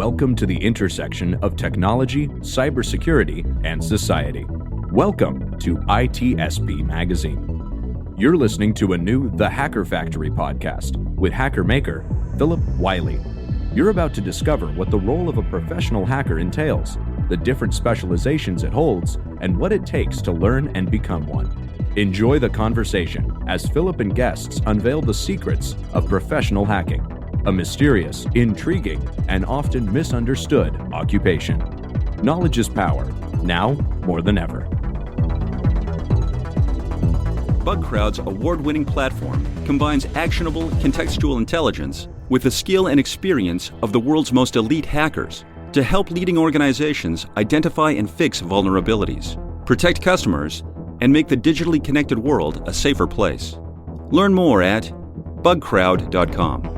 Welcome to the intersection of technology, cybersecurity, and society. Welcome to ITSP Magazine. You're listening to a new The Hacker Factory podcast with hacker maker Phillip Wylie. You're about to discover what the role of a professional hacker entails, the different specializations it holds, and what it takes to learn and become one. Enjoy the conversation as Phillip and guests unveil the secrets of professional hacking, a mysterious, intriguing, and often misunderstood occupation. Knowledge is power, now more than ever. BugCrowd's award-winning platform combines actionable contextual intelligence with the skill and experience of the world's most elite hackers to help leading organizations identify and fix vulnerabilities, protect customers, and make the digitally connected world a safer place. Learn more at bugcrowd.com.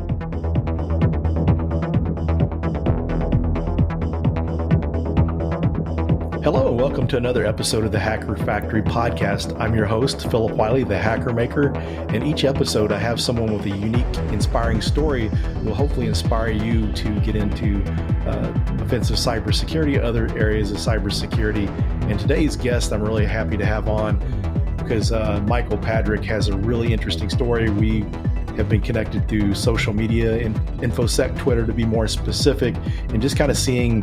Hello and welcome to another episode of the Hacker Factory podcast. I'm your host, Phillip Wylie, the Hacker Maker, and each episode I have someone with a unique, inspiring story that will hopefully inspire you to get into offensive cybersecurity, other areas of cybersecurity. And today's guest I'm really happy to have on because Michael Padrick has a really interesting story. We have been connected through social media, InfoSec, Twitter to be more specific, and just kind of seeing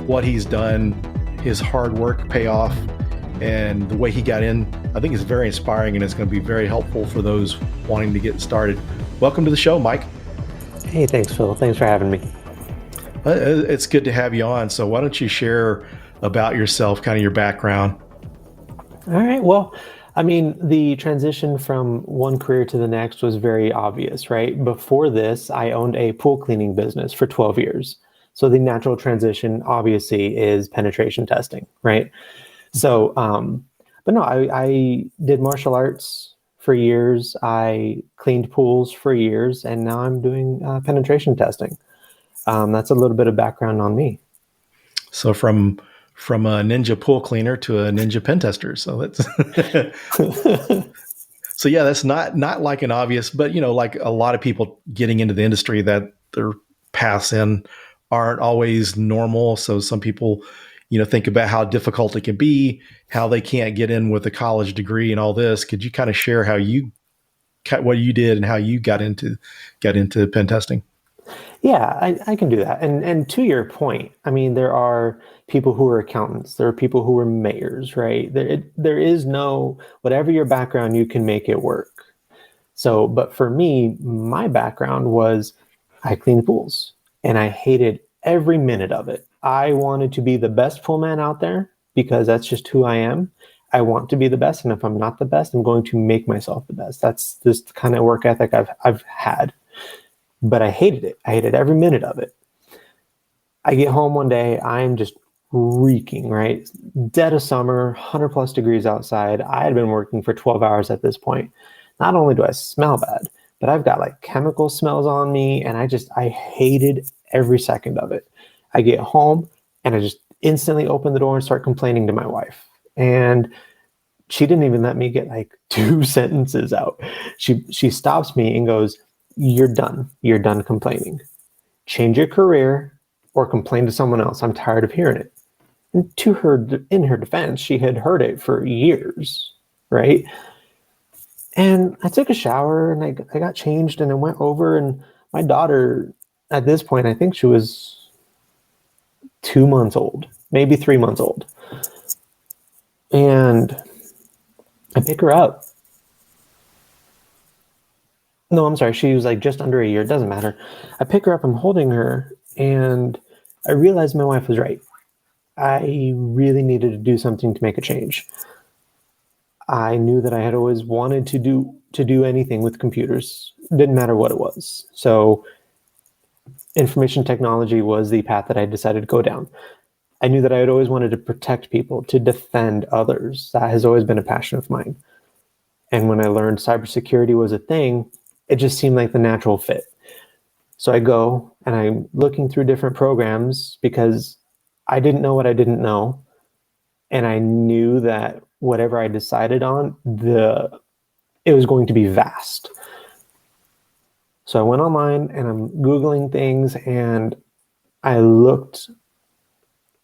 what he's done, his hard work pay off, and the way he got in, I think is very inspiring, and it's going to be very helpful for those wanting to get started. Welcome to the show, Mike. Hey, thanks, Phil. Thanks for having me. It's good to have you on. So why don't you share about yourself, kind of your background? All right. Well, I mean, the transition from one career to the next was very obvious, right? Before this, I owned a pool cleaning business for 12 years. So the natural transition, obviously, is penetration testing, right? So, but no, I did martial arts for years. I cleaned pools for years, and now I'm doing penetration testing. That's a little bit of background on me. So from a ninja pool cleaner to a ninja pen tester. So that's so yeah, that's not like an obvious, but like a lot of people getting into the industry, that their paths in aren't always normal. So some people, think about how difficult it can be, how they can't get in with a college degree and all this. Could you kind of share what you did and how you got into pen testing? Yeah, I can do that. And to your point, I mean, there are people who are accountants. There are people who are mayors, right? There is no, whatever your background, you can make it work. So, but for me, my background was I cleaned pools. And I hated every minute of it. I wanted to be the best pool man out there because that's just who I am. I want to be the best. And if I'm not the best, I'm going to make myself the best. That's just the kind of work ethic I've had. But I hated it. I hated every minute of it. I get home one day, I'm just reeking, right? Dead of summer, 100 plus degrees outside. I had been working for 12 hours at this point. Not only do I smell bad, but I've got like chemical smells on me, and I hated every second of it. I get home and I just instantly open the door and start complaining to my wife. And she didn't even let me get like 2 sentences out. She stops me and goes, "You're done. You're done complaining. Change your career or complain to someone else. I'm tired of hearing it." And in her defense, she had heard it for years, right? And I took a shower and I got changed and I went over, and my daughter at this point, I think she was 2 months old, maybe 3 months old. And I pick her up. No, I'm sorry. She was like just under a year. It doesn't matter. I pick her up, I'm holding her, and I realized my wife was right. I really needed to do something to make a change. I knew that I had always wanted to do anything with computers. Didn't matter what it was. So information technology was the path that I decided to go down. I knew that I had always wanted to protect people, to defend others. That has always been a passion of mine. And when I learned cybersecurity was a thing, it just seemed like the natural fit. So I go and I'm looking through different programs because I didn't know what I didn't know. And I knew that whatever I decided on, it was going to be vast. So I went online and I'm Googling things, and I looked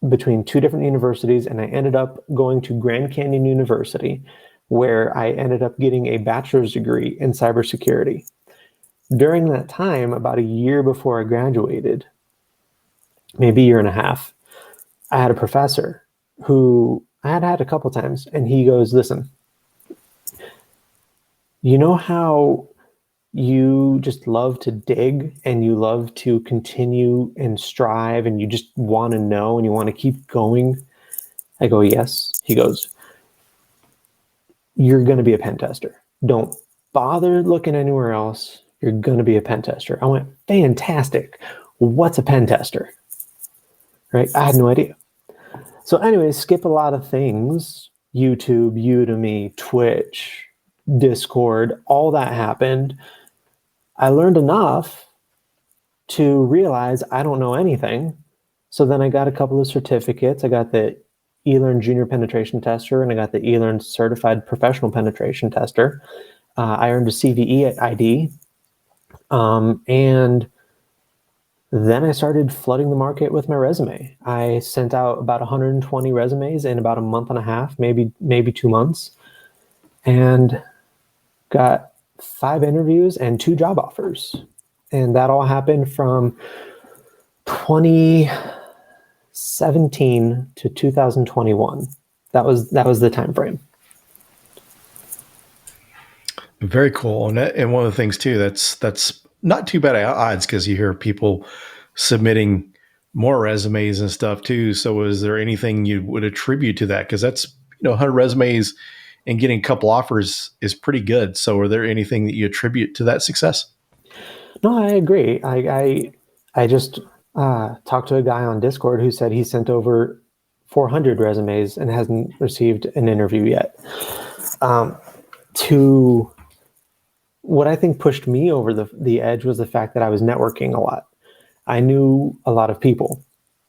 between two different universities, and I ended up going to Grand Canyon University, where I ended up getting a bachelor's degree in cybersecurity. During that time, about a year before I graduated, maybe a year and a half, I had a professor who I had had a couple times, and he goes, listen, you know how you just love to dig and you love to continue and strive and you just want to know and you want to keep going? I go, yes. He goes, you're going to be a pen tester. Don't bother looking anywhere else. You're going to be a pen tester. I went, fantastic. What's a pen tester? Right? I had no idea. So anyways, skip a lot of things. YouTube, Udemy, Twitch, Discord, all that happened. I learned enough to realize I don't know anything. So then I got a couple of certificates. I got the eLearn Junior Penetration Tester, and I got the eLearn Certified Professional Penetration Tester. I earned a CVE ID. And then I started flooding the market with my resume. I sent out about 120 resumes in about a month and a half, maybe 2 months, and got 5 interviews and 2 job offers. And that all happened from 2017 to 2021. That was the time frame. Very cool. And one of the things too, that's not too bad odds, because you hear people submitting more resumes and stuff too. So is there anything you would attribute to that? Because that's, 100 resumes and getting a couple offers is pretty good. So are there anything that you attribute to that success? No, I agree. I just talked to a guy on Discord who said he sent over 400 resumes and hasn't received an interview yet. To what I think pushed me over the edge was the fact that I was networking a lot. I knew a lot of people.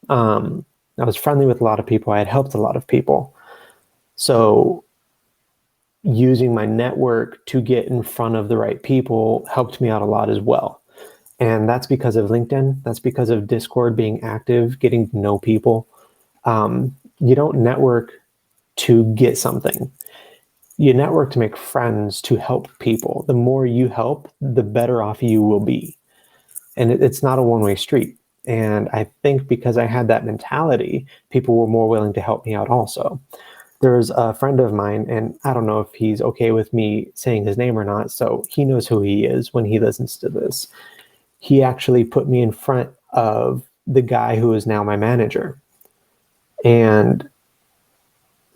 I was friendly with a lot of people. I had helped a lot of people. So using my network to get in front of the right people helped me out a lot as well. And that's because of LinkedIn. That's because of Discord being active, getting to know people. You don't network to get something. You network to make friends, to help people. The more you help, the better off you will be. And it's not a one-way street. And I think because I had that mentality, people were more willing to help me out also. There's a friend of mine, and I don't know if he's okay with me saying his name or not, so he knows who he is when he listens to this. He actually put me in front of the guy who is now my manager. And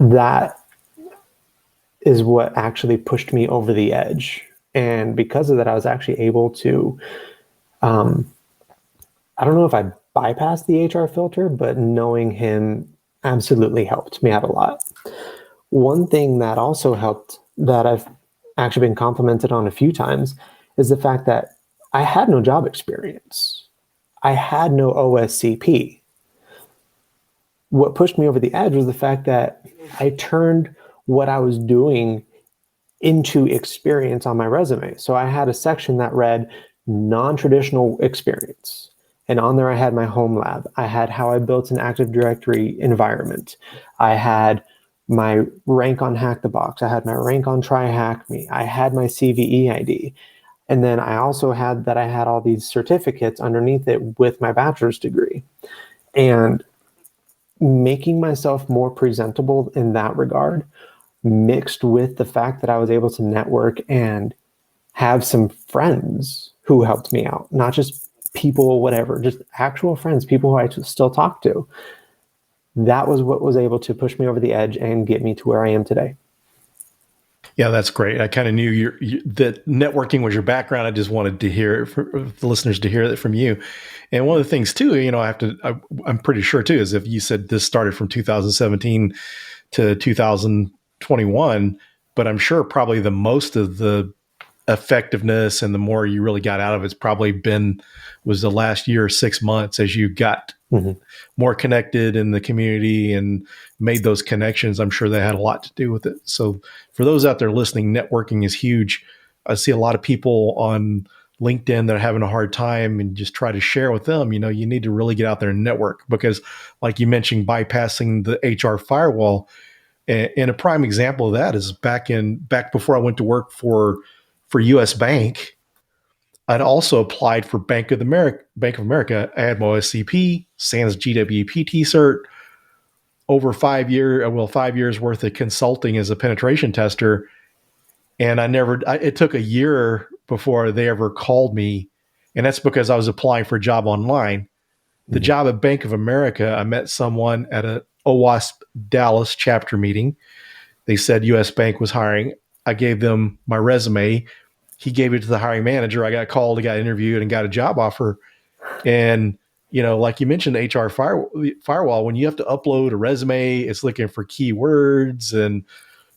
that is what actually pushed me over the edge. And because of that, I was actually able to, I don't know if I bypassed the HR filter, but knowing him absolutely helped me out a lot. One thing that also helped, that I've actually been complimented on a few times, is the fact that I had no job experience. I had no OSCP. What pushed me over the edge was the fact that I turned what I was doing into experience on my resume. So I had a section that read non-traditional experience. And on there, I had my home lab. I had how I built an Active Directory environment. I had my rank on Hack the Box. I had my rank on Try Hack Me. I had my CVE ID. And then I also had that I had all these certificates underneath it with my bachelor's degree. And making myself more presentable in that regard, mixed with the fact that I was able to network and have some friends who helped me out, not just people, whatever, just actual friends, people who I still talk to. That was what was able to push me over the edge and get me to where I am today. Yeah, that's great. I kind of knew that networking was your background. I just wanted to hear it for the listeners to hear that from you. And one of the things too, I'm pretty sure too, is if you said this started from 2017 to 2021, but I'm sure probably the most of the effectiveness and the more you really got out of it's probably was the last year or 6 months as you got more connected in the community and made those connections. I'm sure they had a lot to do with it. So for those out there listening, networking is huge. I see a lot of people on LinkedIn that are having a hard time and just try to share with them, you need to really get out there and network, because like you mentioned, bypassing the HR firewall. And a prime example of that is back before I went to work for US Bank, I'd also applied for Bank of America. I had my OSCP, SANS GWPT cert, over 5 years worth of consulting as a penetration tester. And it took a year before they ever called me. And that's because I was applying for a job online. The job at Bank of America, I met someone at a OWASP Dallas chapter meeting. They said US Bank was hiring. I gave them my resume. He gave it to the hiring manager. I got called, I got interviewed, and got a job offer. And, like you mentioned, the HR firewall, when you have to upload a resume, it's looking for keywords and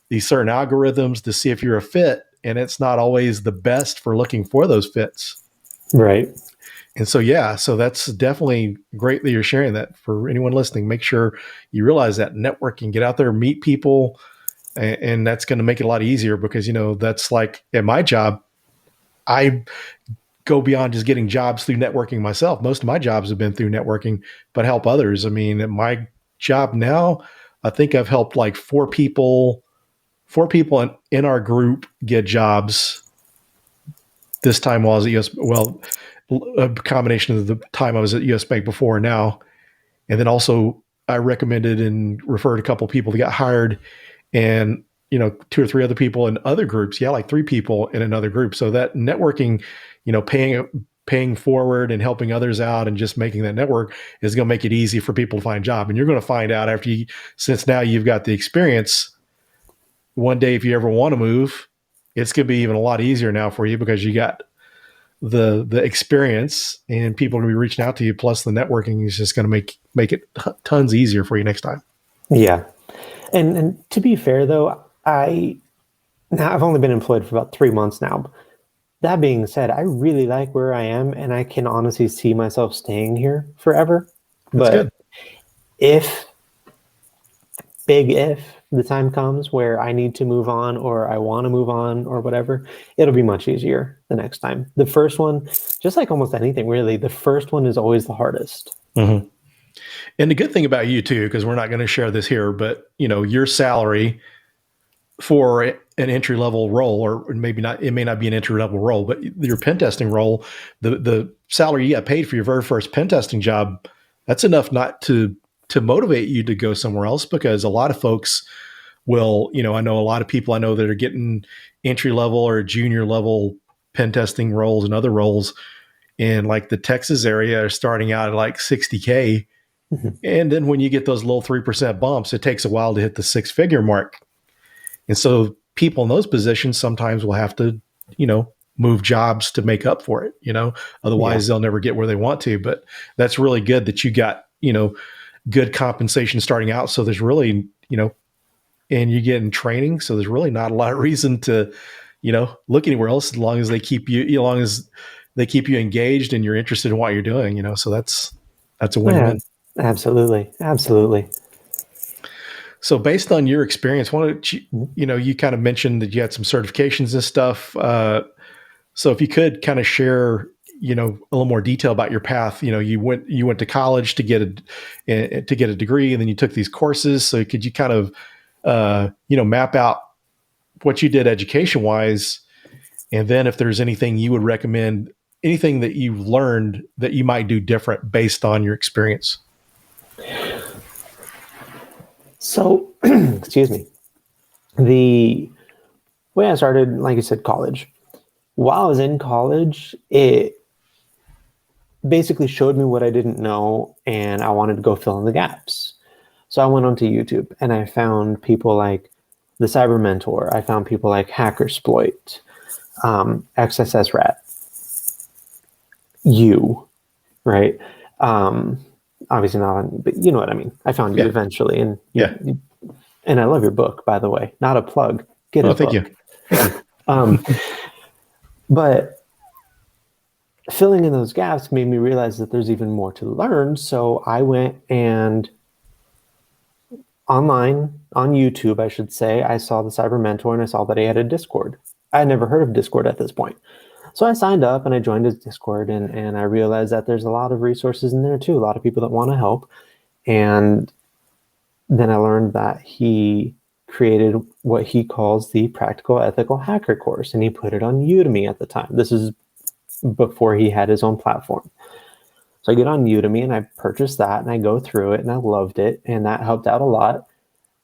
these certain algorithms to see if you're a fit. And it's not always the best for looking for those fits. Right. And so, so that's definitely great that you're sharing that. For anyone listening, make sure you realize that networking, get out there, meet people, and that's going to make it a lot easier, because, that's like at my job, I go beyond just getting jobs through networking myself. Most of my jobs have been through networking, but help others. I mean, at my job now, I think I've helped like four people in our group get jobs this time while I was at US. Well, a combination of the time I was at US Bank before and now. And then also I recommended and referred a couple of people that got hired, and, 2 or 3 other people in other groups. Yeah. Like 3 people in another group. So that networking, paying forward and helping others out and just making that network is going to make it easy for people to find a job. And you're going to find out since now you've got the experience, one day, if you ever want to move, it's going to be even a lot easier now for you, because you got the experience, and people are going to be reaching out to you. Plus the networking is just going to make it tons easier for you next time. Yeah. And to be fair though, I've only been employed for about 3 months now. That being said, I really like where I am, and I can honestly see myself staying here forever. That's good. If the time comes where I need to move on, or I want to move on, or whatever, it'll be much easier the next time. The first one, just like almost anything really, the first one is always the hardest. Mm-hmm. And the good thing about you too, because we're not going to share this here, but your salary for an entry level role, or maybe not, it may not be an entry level role, but your pen testing role, the salary you got paid for your very first pen testing job, that's enough not to motivate you to go somewhere else. Because a lot of folks will, I know a lot of people I know that are getting entry level or junior level pen testing roles and other roles in like the Texas area are starting out at like $60K. Mm-hmm. And then when you get those little 3% bumps, it takes a while to hit the 6-figure mark. And so people in those positions sometimes will have to, move jobs to make up for it, otherwise they'll never get where they want to. But that's really good that you got, good compensation starting out. So there's really, and you get in training. So there's really not a lot of reason to, look anywhere else, as long as they keep you engaged and you're interested in what you're doing, so that's a win-win. Yeah, absolutely. Absolutely. So based on your experience, why don't you, you kind of mentioned that you had some certifications and stuff. So if you could kind of share, a little more detail about your path. You went to college to get a degree, and then you took these courses. So could you kind of, map out what you did education wise, and then if there's anything you would recommend, anything that you've learned that you might do different based on your experience? So, excuse me. The way I started, like you said, college. While I was in college, it basically showed me what I didn't know, and I wanted to go fill in the gaps. So I went onto YouTube, and I found people like the Cyber Mentor. I found people like Hackersploit, XSS Rat, right? Obviously not, but you know what I mean. I found you eventually, and and I love your book, by the way. Not a plug. Get a book. Thank you. But filling in those gaps made me realize that there's even more to learn. So I went and online, on YouTube, I should say, I saw the Cyber Mentor, and I saw that he had a Discord. I had never heard of Discord at this point. So I signed up and I joined his Discord, and I realized that there's a lot of resources in there too, a lot of people that want to help. And then I learned that he created what he calls the Practical Ethical Hacker course, and he put it on Udemy at the time. This is before he had his own platform. So I get on Udemy and I purchased that and I go through it and I loved it, and that helped out a lot.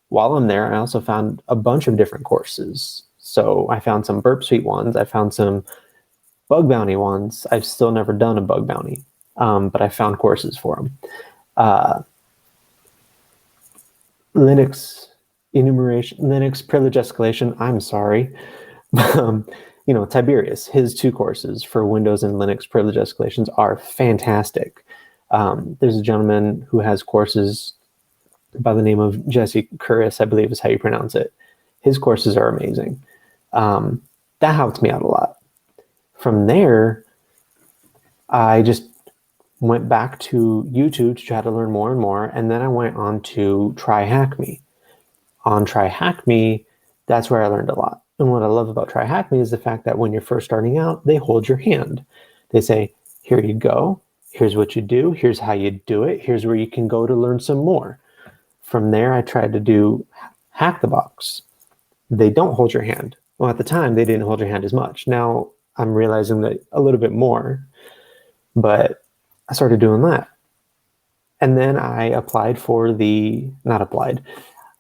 While I'm there, I also found a bunch of different courses. So I found some Burp Suite ones. I found some bug bounty ones. I've still never done a bug bounty, but I found courses for them. Linux enumeration, Linux privilege escalation. I'm sorry. Tiberius, his 2 courses for Windows and Linux privilege escalations are fantastic. There's a gentleman who has courses by the name of Jesse Curris, I believe is how you pronounce it. His courses are amazing. That helped me out a lot. From there, I just went back to YouTube to try to learn more and more, and then I went on to TryHackMe. On TryHackMe, that's where I learned a lot. And what I love about TryHackMe is the fact that when you're first starting out, they hold your hand. They say, here you go. Here's what you do. Here's how you do it. Here's where you can go to learn some more. From there, I tried to do Hack the Box. They don't hold your hand. Well, at the time, they didn't hold your hand as much. Now, I'm realizing that a little bit more, but I started doing that. And then I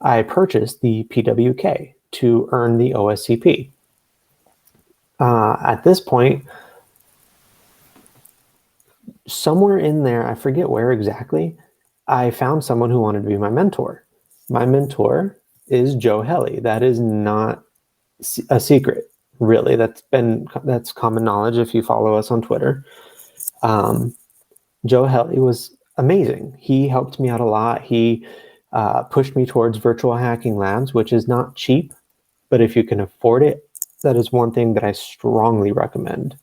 I purchased the PWK to earn the OSCP. At this point, somewhere in there, I forget where exactly, I found someone who wanted to be my mentor. My mentor is Joe Helly. That is not a secret, really. That's common knowledge if you follow us on Twitter. Joe Helly was amazing. He helped me out a lot. He pushed me towards virtual hacking labs, which is not cheap, but if you can afford it, that is one thing that I strongly recommend.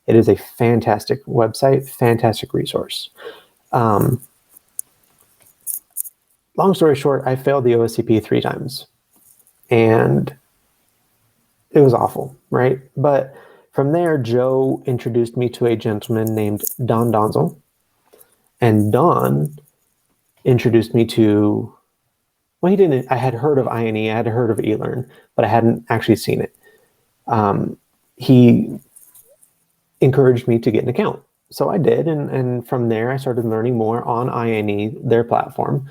It is a fantastic website, fantastic resource. Long story short, I failed the OSCP 3 times, and it was awful, right? But from there, Joe introduced me to a gentleman named Don Donzel, and Don introduced me to, well, I had heard of INE, I had heard of eLearn, but I hadn't actually seen it. He encouraged me to get an account. So I did, and from there, I started learning more on INE, their platform,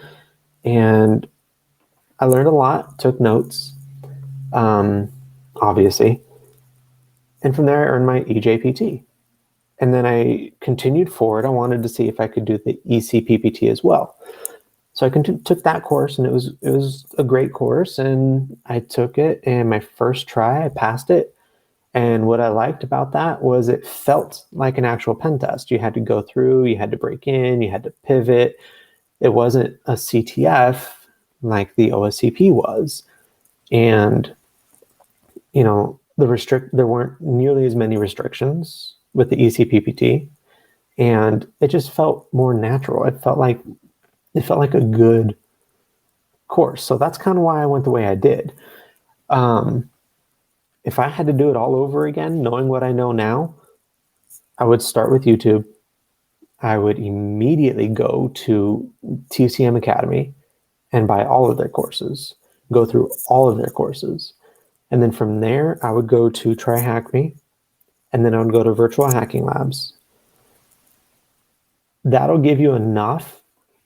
and I learned a lot, took notes, obviously, and from there, I earned my EJPT. And then I continued forward. I wanted to see if I could do the ECPPT as well. So I took that course, and it was a great course, and I took it, and my first try, I passed it. And what I liked about that was it felt like an actual pen test. You had to go through, you had to break in, you had to pivot. It wasn't a CTF like the OSCP was. And, there weren't nearly as many restrictions with the ECPPT, and it just felt more natural. It felt like a good course. So that's kind of why I went the way I did. If I had to do it all over again, knowing what I know now, I would start with YouTube. I would immediately go to TCM Academy and buy all of their courses, go through all of their courses. And then from there, I would go to TryHackMe, and then I would go to Virtual Hacking Labs. That'll give you enough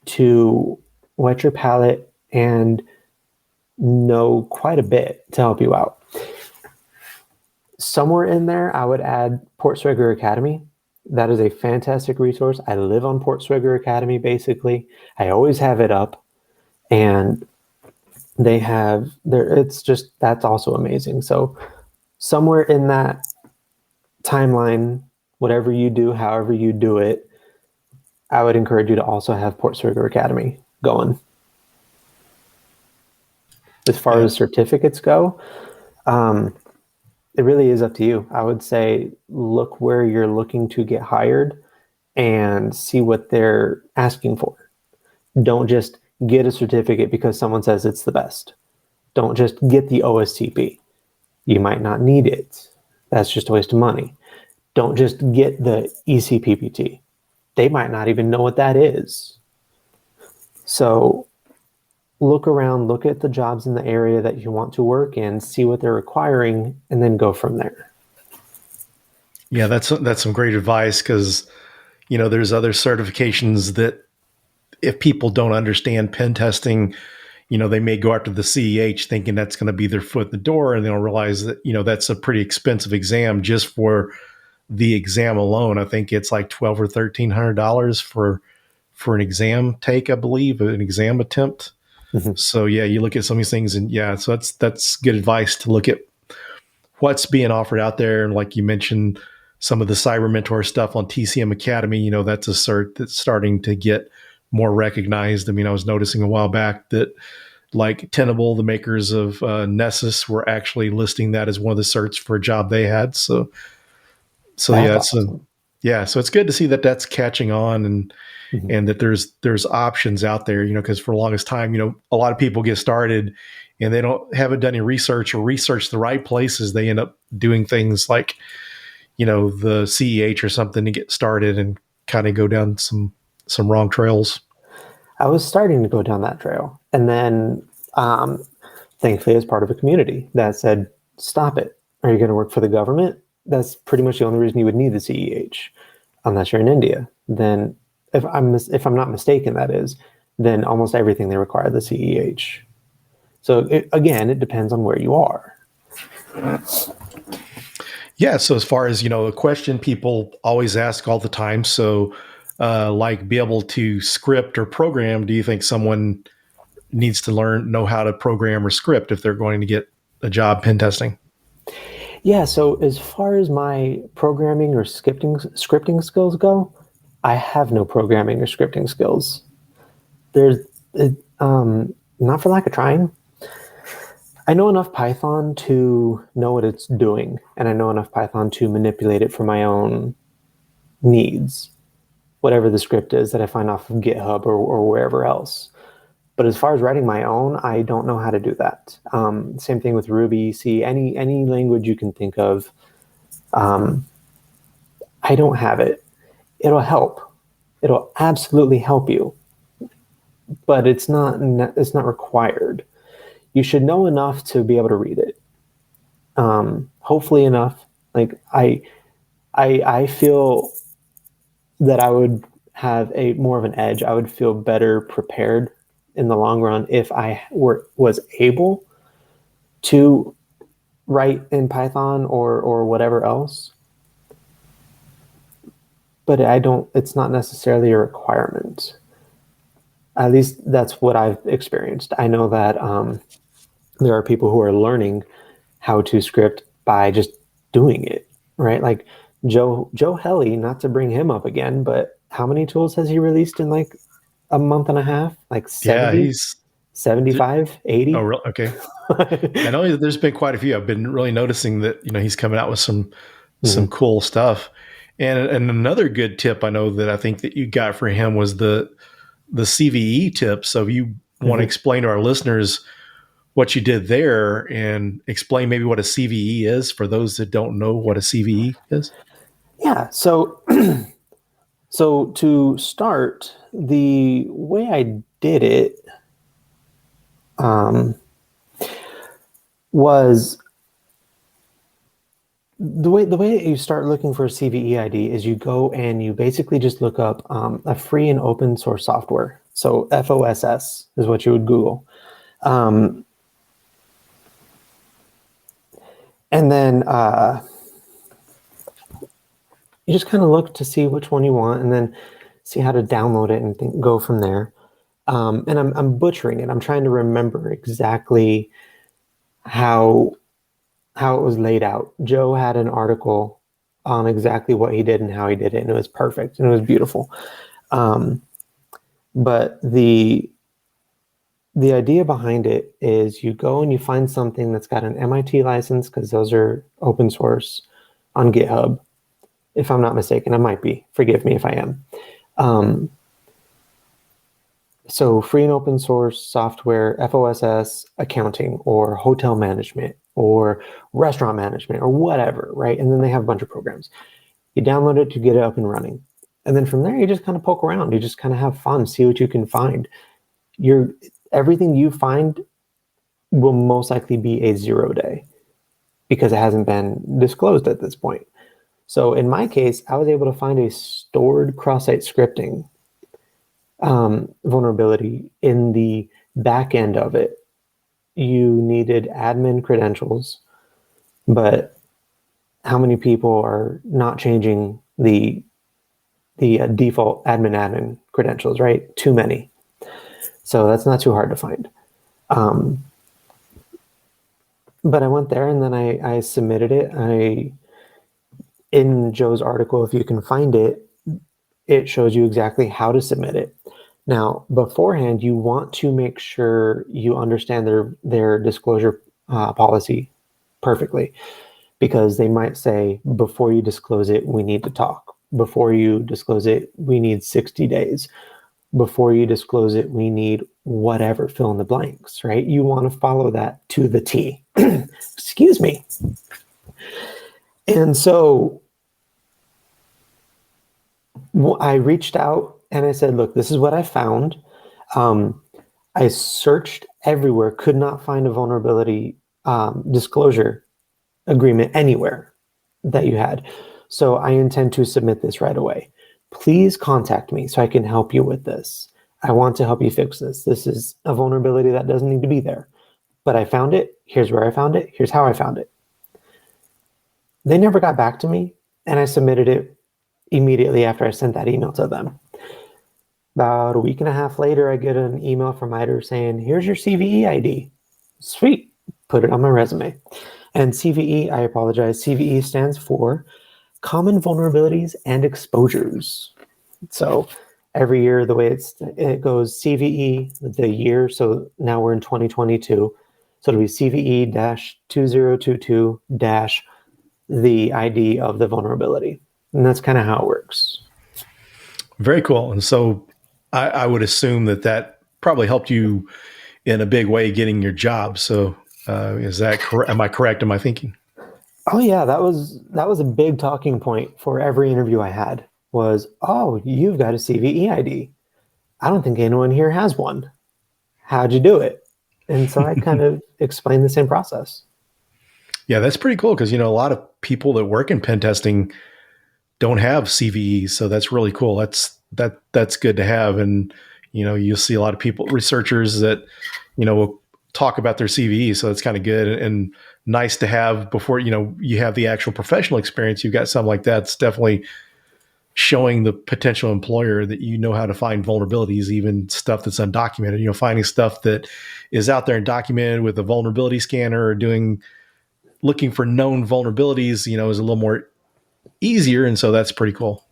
to wet your palate and know quite a bit to help you out. Somewhere in there, I would add Portswigger Academy. That is a fantastic resource. I live on Portswigger Academy, basically. I always have it up, and that's also amazing. So somewhere in that timeline, whatever you do, however you do it, I would encourage you to also have Portswigger Academy going. As far as certificates go, it really is up to you. I would say look where you're looking to get hired and see what they're asking for. Don't just get a certificate because someone says it's the best. Don't just get the OSCP. You might not need it. That's just a waste of money. don't just get the ECPPT. They might not even know what that is. So look around, look at the jobs in the area that you want to work in, see what they're requiring, and then go from there. Yeah, that's some great advice, because, there's other certifications that if people don't understand pen testing, they may go after the CEH thinking that's going to be their foot in the door, and they'll realize that, that's a pretty expensive exam just for the exam alone. I think it's like $1,200 or $1,300 for an exam take, I believe, an exam attempt. Mm-hmm. So yeah, you look at some of these things, and so that's good advice to look at what's being offered out there. And like you mentioned, some of the Cyber Mentor stuff on TCM Academy, that's a cert that's starting to get more recognized. I mean, I was noticing a while back that like Tenable, the makers of Nessus, were actually listing that as one of the certs for a job they had. So awesome. So it's good to see that that's catching on, and that there's options out there, because for the longest time, a lot of people get started and they haven't done any research or research the right places. They end up doing things like, the CEH or something to get started and kind of go down some wrong trails. I was starting to go down that trail. And then thankfully, as part of a community that said, stop it. Are you going to work for the government? That's pretty much the only reason you would need the CEH, unless you're in India. Then, if I'm not mistaken, that is, then almost everything they require the CEH. So again, it depends on where you are. Yeah. So as far as, a question people always ask all the time. So like be able to script or program, do you think someone needs to know how to program or script if they're going to get a job pen testing? Yeah. So as far as my programming or scripting skills go, I have no programming or scripting skills. There's not for lack of trying. I know enough Python to know what it's doing, and I know enough Python to manipulate it for my own needs, whatever the script is that I find off of GitHub or wherever else. But as far as writing my own, I don't know how to do that. Same thing with Ruby, C, any language you can think of. I don't have it. It'll help. It'll absolutely help you, but it's not required. You should know enough to be able to read it. Hopefully enough. Like I feel that I would have more of an edge. I would feel better prepared in the long run if I was able to write in Python or whatever else. But it's not necessarily a requirement. At least that's what I've experienced. I know that there are people who are learning how to script by just doing it, right? Like Joe Helly, not to bring him up again, but how many tools has he released in like a month and a half? Like 70? Yeah, he's 75, 80? Oh, really? Okay. I know there's been quite a few. I've been really noticing that, he's coming out with some cool stuff. And another good tip I know that I think that you got for him was the CVE tip. So if you want to explain to our listeners what you did there and explain maybe what a CVE is for those that don't know what a CVE is. Yeah. So to start, the way I did it was the way that you start looking for a CVE ID is you go and you basically just look up a free and open source software. So FOSS is what you would Google. And then you just kind of look to see which one you want and then see how to download it and go from there. And I'm butchering it. I'm trying to remember exactly how it was laid out. Joe had an article on exactly what he did and how he did it, and it was perfect and it was beautiful. But the idea behind it is you go and you find something that's got an MIT license, because those are open source on GitHub. If I'm not mistaken, I might be. Forgive me if I am. So free and open source software, FOSS, accounting, or hotel management, or restaurant management, or whatever, right? And then they have a bunch of programs. You download it to get it up and running. And then from there, you just kind of poke around. You just kind of have fun, see what you can find. Everything you find will most likely be a 0-day because it hasn't been disclosed at this point. So in my case, I was able to find a stored cross-site scripting vulnerability in the back end of it. You needed admin credentials, but how many people are not changing the default admin credentials, right? Too many. So that's not too hard to find. But I went there and then I submitted it. In Joe's article, if you can find it, it shows you exactly how to submit it. Now, beforehand, you want to make sure you understand their disclosure policy perfectly, because they might say, before you disclose it, we need to talk. Before you disclose it, we need 60 days. Before you disclose it, we need whatever, fill in the blanks, right? You want to follow that to the T. Excuse me. And so I reached out and I said, look, this is what I found. I searched everywhere, could not find a vulnerability disclosure agreement anywhere that you had. So I intend to submit this right away. Please contact me so I can help you with this. I want to help you fix this. This is a vulnerability that doesn't need to be there. But I found it. Here's where I found it. Here's how I found it. They never got back to me, and I submitted it immediately after I sent that email to them. About a week and a half later, I get an email from ITER saying, here's your CVE ID. Sweet. Put it on my resume. And CVE, I apologize, CVE stands for Common Vulnerabilities and Exposures. So every year, the way it goes, CVE, the year, so now we're in 2022. So it'll be CVE-2022- the ID of the vulnerability. And that's kind of how it works. Very cool. And so I would assume that probably helped you in a big way getting your job. So is that correct? Am I correct in my thinking? Oh yeah, that was a big talking point for every interview I had was, oh, you've got a CVE ID. I don't think anyone here has one. How'd you do it? And so I kind of explained the same process. Yeah, that's pretty cool because, a lot of people that work in pen testing don't have CVEs. So that's really cool. That's good to have. And, you'll see a lot of people, researchers that, will talk about their CVE. So it's kind of good and nice to have before, you have the actual professional experience. You've got something like that. It's definitely showing the potential employer that you know how to find vulnerabilities, even stuff that's undocumented, finding stuff that is out there and documented with a vulnerability scanner or looking for known vulnerabilities, is a little more easier. And so that's pretty cool.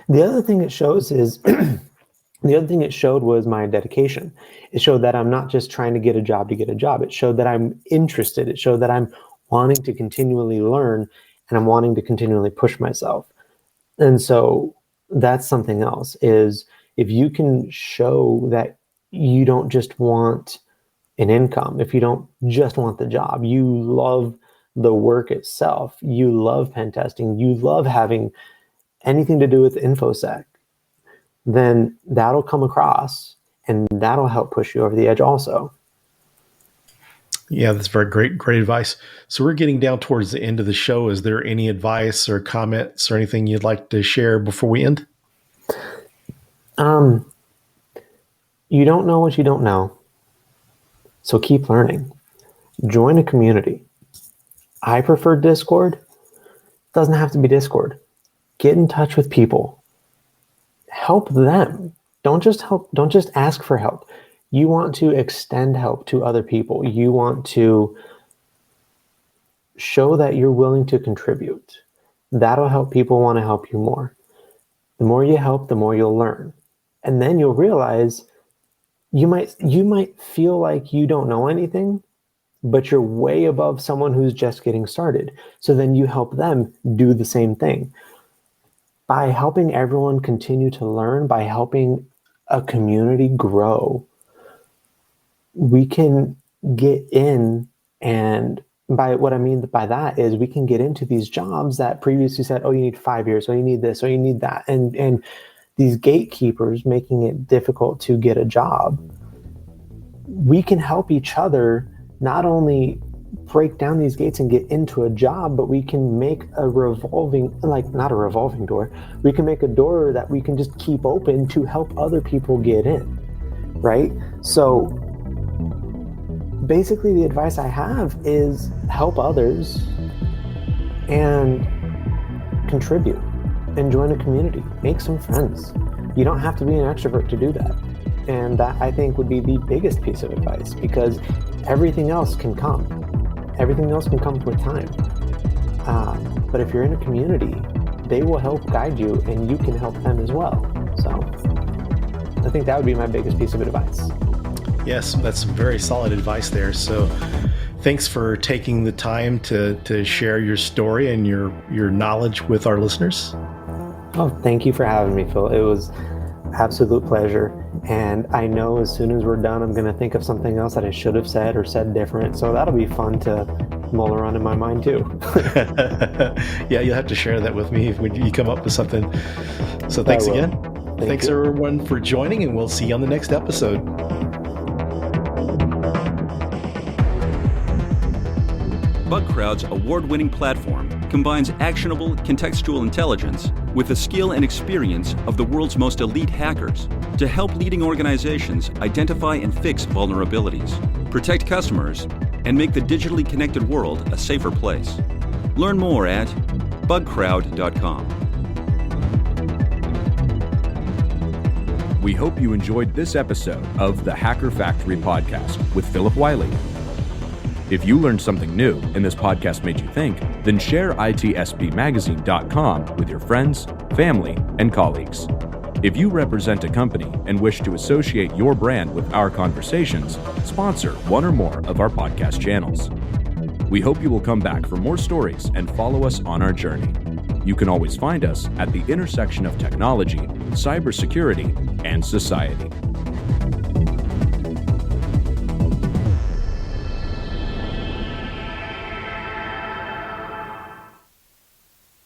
The other thing it shows is was my dedication. It showed that I'm not just trying to get a job to get a job. It showed that I'm interested. It showed that I'm wanting to continually learn and I'm wanting to continually push myself. And so that's something else is if you can show that you don't just want an income, if you don't just want the job, you love the work itself, you love pen testing, you love having anything to do with InfoSec, then that'll come across and that'll help push you over the edge also. Yeah, that's very great advice. So we're getting down towards the end of the show. Is there any advice or comments or anything you'd like to share before we end? You don't know what you don't know. So keep learning. Join a community. I prefer Discord. Doesn't have to be Discord. Get in touch with people. Help them. Don't just ask for help. You want to extend help to other people. You want to show that you're willing to contribute. That'll help people want to help you more. The more you help, the more you'll learn. And then you'll realize you might feel like you don't know anything, but you're way above someone who's just getting started. So then you help them do the same thing. By helping everyone continue to learn, by helping a community grow, we can get in and By what I mean by that is we can get into these jobs that previously said, oh, you need 5 years, or you need this, or you need that. And these gatekeepers making it difficult to get a job. We can help each other not only break down these gates and get into a job, but we can make a revolving, like not a revolving door. We can make a door that we can just keep open to help other people get in, right? So basically the advice I have is help others and contribute and join a community, make some friends. You don't have to be an extrovert to do that. And that, I think, would be the biggest piece of advice, because everything else can come. Everything else can come with time. But if you're in a community, they will help guide you and you can help them as well. So I think that would be my biggest piece of advice. Yes, that's very solid advice there. So thanks for taking the time to share your story and your knowledge with our listeners. Oh, thank you for having me, Phil. It was absolute pleasure. And I know as soon as we're done, I'm going to think of something else that I should have said or said different. So that'll be fun to mull around in my mind too. Yeah, you'll have to share that with me when you come up with something. So thanks again. Thanks everyone for joining, and we'll see you on the next episode. BugCrowd's award-winning platform combines actionable contextual intelligence with the skill and experience of the world's most elite hackers to help leading organizations identify and fix vulnerabilities, protect customers, and make the digitally connected world a safer place. Learn more at bugcrowd.com. We hope you enjoyed this episode of the Hacker Factory podcast with Phillip Wylie. If you learned something new and this podcast made you think, then share itspmagazine.com with your friends, family, and colleagues. If you represent a company and wish to associate your brand with our conversations, sponsor one or more of our podcast channels. We hope you will come back for more stories and follow us on our journey. You can always find us at the intersection of technology, cybersecurity, and society.